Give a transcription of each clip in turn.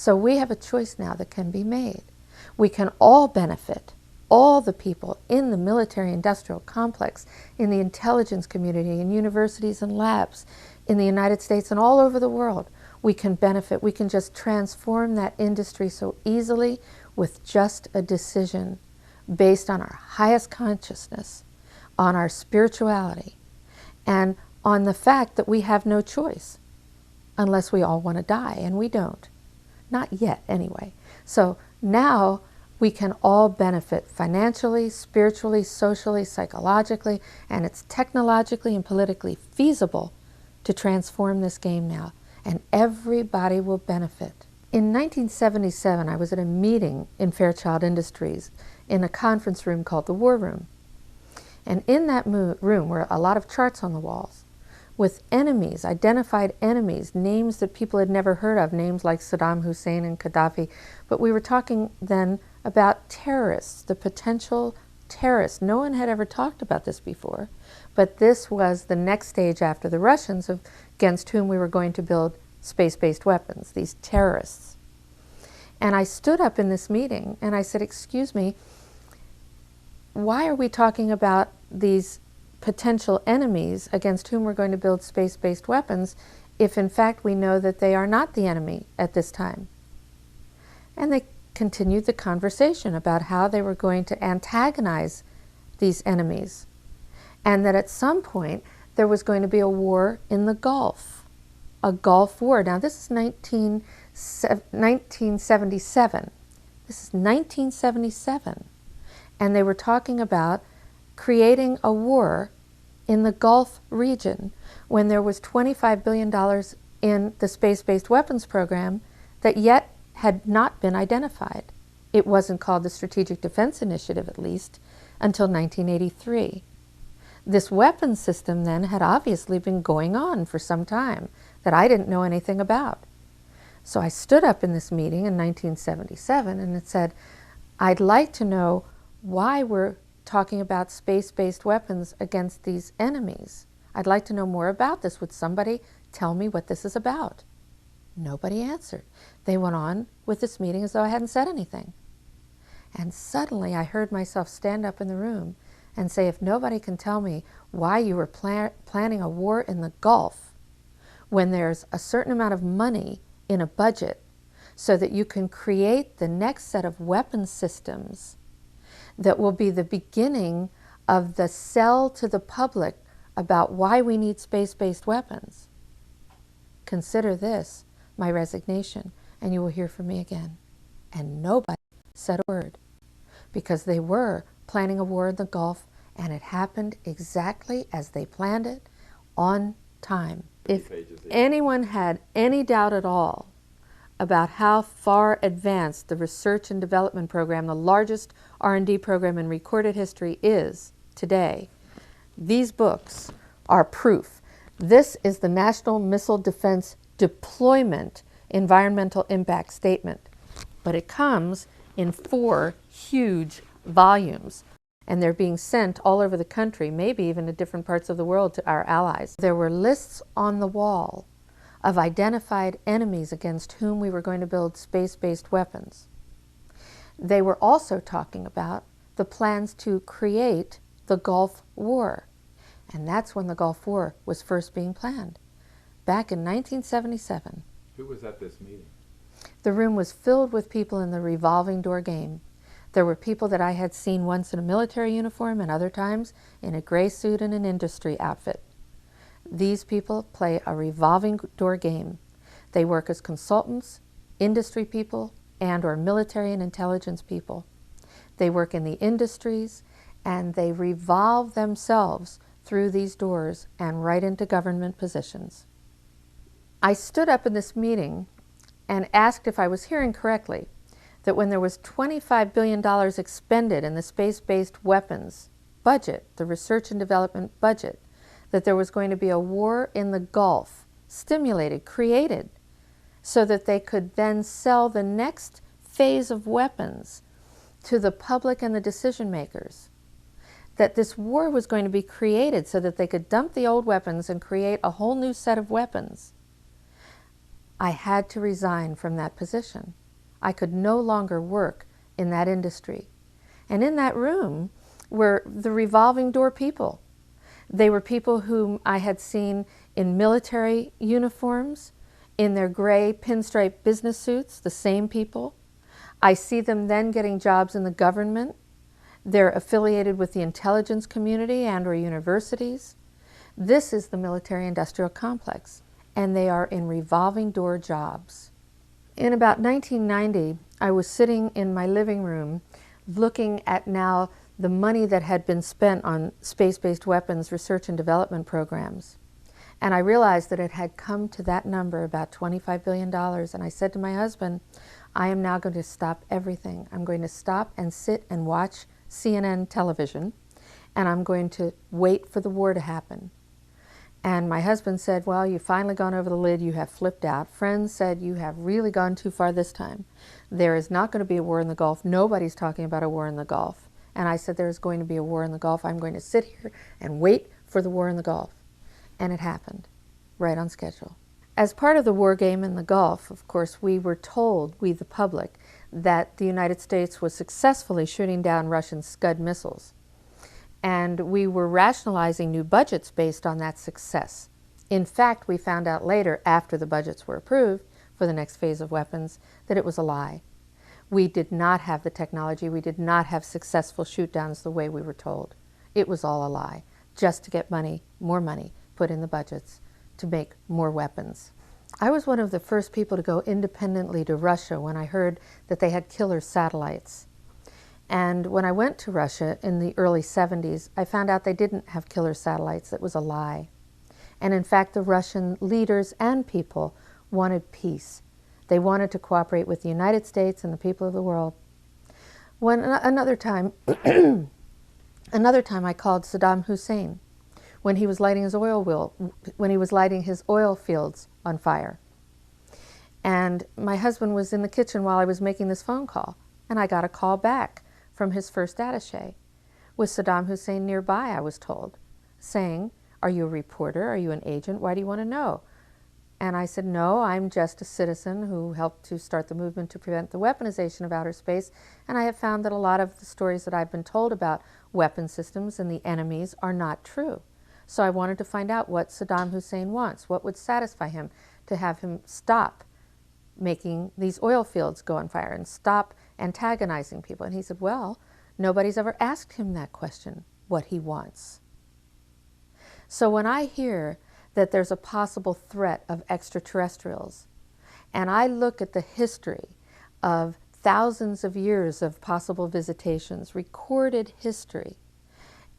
So we have a choice now that can be made. We can all benefit, all the people in the military-industrial complex, in the intelligence community, in universities and labs, in the United States and all over the world. We can benefit. We can just transform that industry so easily with just a decision based on our highest consciousness, on our spirituality, and on the fact that we have no choice unless we all want to die, and we don't. Not yet, anyway. So now we can all benefit financially, spiritually, socially, psychologically, and it's technologically and politically feasible to transform this game now, and everybody will benefit. In 1977, I was at a meeting in Fairchild Industries in a conference room called the War Room. And in that room were a lot of charts on the walls with enemies, identified enemies, names that people had never heard of, names like Saddam Hussein and Gaddafi. But we were talking then about terrorists, the potential terrorists. No one had ever talked about this before, but this was the next stage after the Russians against whom we were going to build space-based weapons, these terrorists. And I stood up in this meeting and I said, excuse me, why are we talking about these potential enemies against whom we're going to build space-based weapons if in fact we know that they are not the enemy at this time? And they continued the conversation about how they were going to antagonize these enemies, and that at some point there was going to be a war in the Gulf, a Gulf War. Now this is 1977. This is 1977. And they were talking about creating a war in the Gulf region when there was $25 billion in the space-based weapons program that yet had not been identified. It wasn't called the Strategic Defense Initiative, at least, until 1983. This weapons system then had obviously been going on for some time that I didn't know anything about. So I stood up in this meeting in 1977 and it said, I'd like to know why we're talking about space-based weapons against these enemies. I'd like to know more about this. Would somebody tell me what this is about? Nobody answered. They went on with this meeting as though I hadn't said anything. And suddenly I heard myself stand up in the room and say, if nobody can tell me why you were planning a war in the Gulf when there's a certain amount of money in a budget so that you can create the next set of weapon systems that will be the beginning of the sell to the public about why we need space-based weapons. Consider this my resignation, and you will hear from me again. And nobody said a word, because they were planning a war in the Gulf, and it happened exactly as they planned it, on time. If anyone had any doubt at all about how far advanced the research and development program, the largest R&D program in recorded history, is today, these books are proof. This is the National Missile Defense Deployment Environmental Impact Statement, but it comes in 4 huge volumes, and they're being sent all over the country, maybe even to different parts of the world, to our allies. There were lists on the wall of identified enemies against whom we were going to build space-based weapons. They were also talking about the plans to create the Gulf War, and that's when the Gulf War was first being planned, back in 1977. Who was at this meeting? The room was filled with people in the revolving door game. There were people that I had seen once in a military uniform and other times in a gray suit and an industry outfit. These people play a revolving door game. They work as consultants, industry people, and or military and intelligence people. They work in the industries, and they revolve themselves through these doors and right into government positions. I stood up in this meeting and asked if I was hearing correctly, that when there was $25 billion expended in the space-based weapons budget, the research and development budget, that there was going to be a war in the Gulf, stimulated, created, so that they could then sell the next phase of weapons to the public and the decision makers. That this war was going to be created so that they could dump the old weapons and create a whole new set of weapons. I had to resign from that position. I could no longer work in that industry. And in that room were the revolving door people. They were people whom I had seen in military uniforms, in their gray pinstripe business suits, the same people. I see them then getting jobs in the government. They're affiliated with the intelligence community and or universities. This is the military-industrial complex, and they are in revolving door jobs. In about 1990, I was sitting in my living room looking at now the money that had been spent on space-based weapons research and development programs. And I realized that it had come to that number, about $25 billion. And I said to my husband, I am now going to stop everything. I'm going to stop and sit and watch CNN television, and I'm going to wait for the war to happen. And my husband said, well, you've finally gone over the lid, you have flipped out. Friends said, you have really gone too far this time. There is not going to be a war in the Gulf. Nobody's talking about a war in the Gulf. And I said, there's going to be a war in the Gulf. I'm going to sit here and wait for the war in the Gulf. And it happened, right on schedule. As part of the war game in the Gulf, of course, we were told, we the public, that the United States was successfully shooting down Russian Scud missiles. And we were rationalizing new budgets based on that success. In fact, we found out later, after the budgets were approved for the next phase of weapons, that it was a lie. We did not have the technology. We did not have successful shoot-downs the way we were told. It was all a lie, just to get money, more money, put in the budgets to make more weapons. I was one of the first people to go independently to Russia when I heard that they had killer satellites. And when I went to Russia in the early 70s, I found out they didn't have killer satellites. It was a lie. And in fact, the Russian leaders and people wanted peace. They wanted to cooperate with the United States and the people of the world. Another time I called Saddam Hussein when he was lighting his oil fields on fire. And my husband was in the kitchen while I was making this phone call, and I got a call back from his first attaché, with Saddam Hussein nearby, I was told, saying, are you a reporter? Are you an agent? Why do you want to know? And I said, no, I'm just a citizen who helped to start the movement to prevent the weaponization of outer space, and I have found that a lot of the stories that I've been told about weapon systems and the enemies are not true. So I wanted to find out what Saddam Hussein wants, what would satisfy him to have him stop making these oil fields go on fire and stop antagonizing people. And he said, well, nobody's ever asked him that question, what he wants. So when I hear that there's a possible threat of extraterrestrials, and I look at the history of thousands of years of possible visitations, recorded history,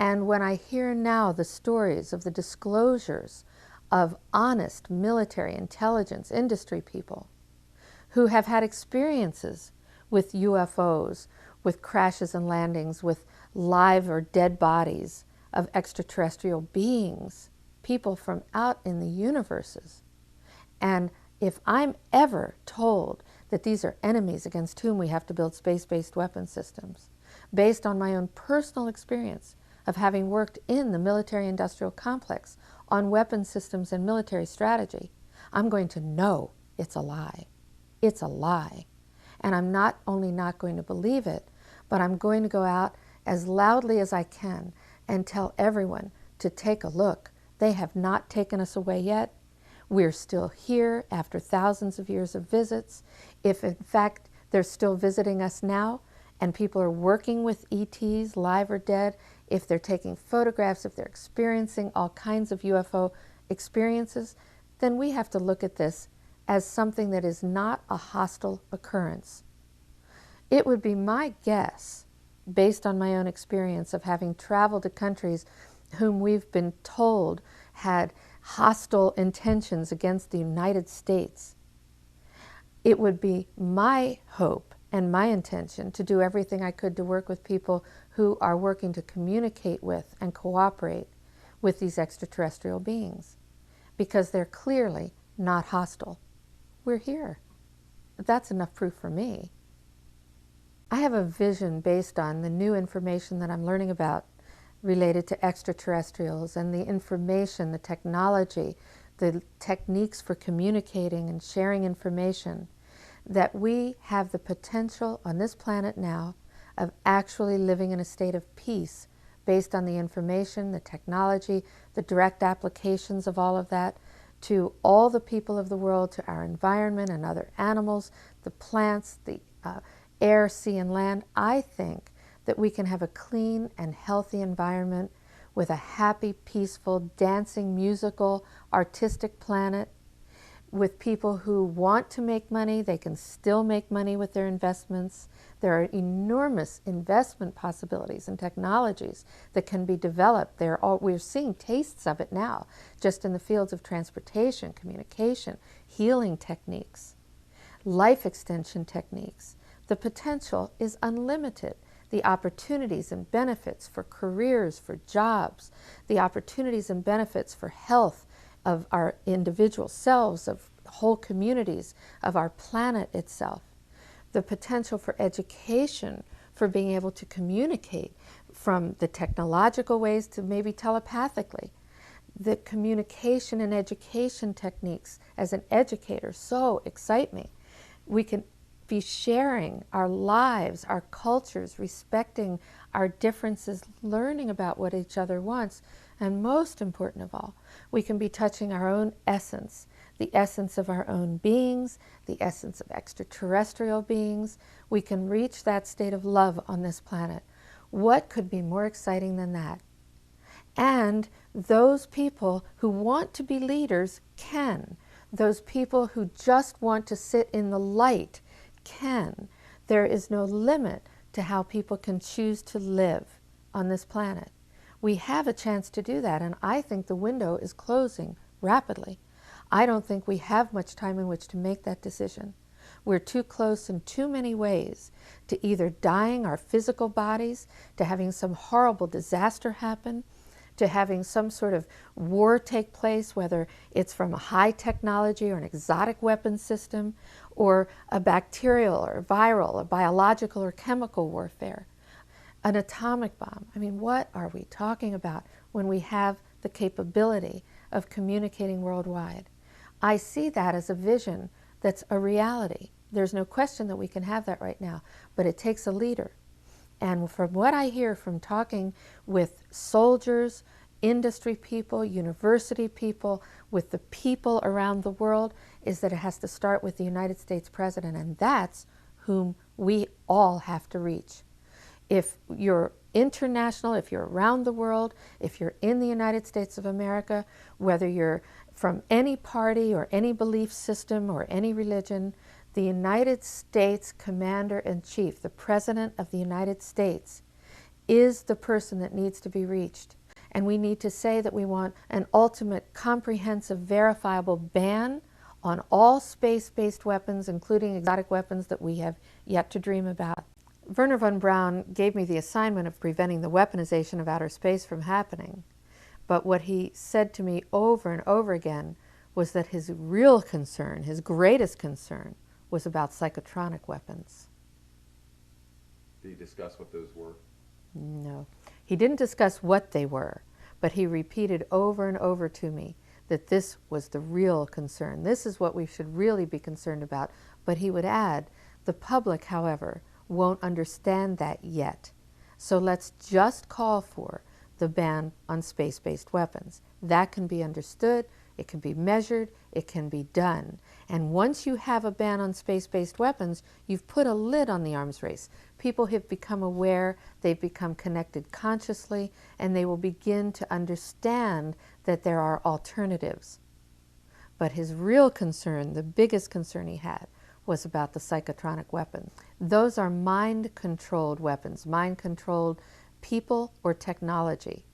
and when I hear now the stories of the disclosures of honest military intelligence industry people who have had experiences with UFOs, with crashes and landings, with live or dead bodies of extraterrestrial beings, people from out in the universes. And if I'm ever told that these are enemies against whom we have to build space-based weapon systems, based on my own personal experience of having worked in the military-industrial complex on weapon systems and military strategy, I'm going to know it's a lie. It's a lie. And I'm not only not going to believe it, but I'm going to go out as loudly as I can and tell everyone to take a look. They have not taken us away yet. We're still here after thousands of years of visits. If in fact they're still visiting us now and people are working with ETs, live or dead, if they're taking photographs, if they're experiencing all kinds of UFO experiences, then we have to look at this as something that is not a hostile occurrence. It would be my guess, based on my own experience of having traveled to countries whom we've been told had hostile intentions against the United States, it would be my hope and my intention to do everything I could to work with people who are working to communicate with and cooperate with these extraterrestrial beings, because they're clearly not hostile. We're here. That's enough proof for me. I have a vision based on the new information that I'm learning about related to extraterrestrials and the information, the technology the techniques for communicating and sharing information, that we have the potential on this planet now of actually living in a state of peace based on the information, the technology, the direct applications of all of that to all the people of the world, to our environment and other animals, the plants, the air, sea, and land. I think that we can have a clean and healthy environment with a happy, peaceful, dancing, musical, artistic planet, with people who want to make money. They can still make money with their investments. There are enormous investment possibilities and technologies that can be developed. We're seeing tastes of it now, just in the fields of transportation, communication, healing techniques, life extension techniques. The potential is unlimited. The opportunities and benefits for careers, for jobs, the opportunities and benefits for health of our individual selves, of whole communities, of our planet itself. The potential for education, for being able to communicate from the technological ways to maybe telepathically. The communication and education techniques as an educator so excite me. We can be sharing our lives, our cultures, respecting our differences, learning about what each other wants, and most important of all, we can be touching our own essence, the essence of our own beings, the essence of extraterrestrial beings. We can reach that state of love on this planet. What could be more exciting than that? And those people who want to be leaders can. Those people who just want to sit in the light can. There is no limit to how people can choose to live on this planet. We have a chance to do that, and I think the window is closing rapidly. I don't think we have much time in which to make that decision. We're too close in too many ways to either dying our physical bodies, to having some horrible disaster happen, to having some sort of war take place, whether it's from a high technology or an exotic weapon system, or a bacterial or viral, a biological or chemical warfare, an atomic bomb. I mean, what are we talking about when we have the capability of communicating worldwide? I see that as a vision that's a reality. There's no question that we can have that right now, but it takes a leader. And from what I hear from talking with soldiers, industry people, university people, with the people around the world, is that it has to start with the United States president, and that's whom we all have to reach. If you're international, if you're around the world, if you're in the United States of America, whether you're from any party or any belief system or any religion, the United States Commander-in-Chief, the President of the United States, is the person that needs to be reached. And we need to say that we want an ultimate, comprehensive, verifiable ban on all space-based weapons, including exotic weapons that we have yet to dream about. Wernher von Braun gave me the assignment of preventing the weaponization of outer space from happening. But what he said to me over and over again was that his real concern, his greatest concern, was about psychotronic weapons. Did he discuss what those were? No. He didn't discuss what they were, but he repeated over and over to me that this was the real concern. This is what we should really be concerned about. But he would add, the public, however, won't understand that yet. So let's just call for the ban on space-based weapons. That can be understood, it can be measured, it can be done. And once you have a ban on space-based weapons, you've put a lid on the arms race. People have become aware, they've become connected consciously, and they will begin to understand that there are alternatives. But his real concern, the biggest concern he had, was about the psychotronic weapons. Those are mind-controlled weapons, mind-controlled people or technology.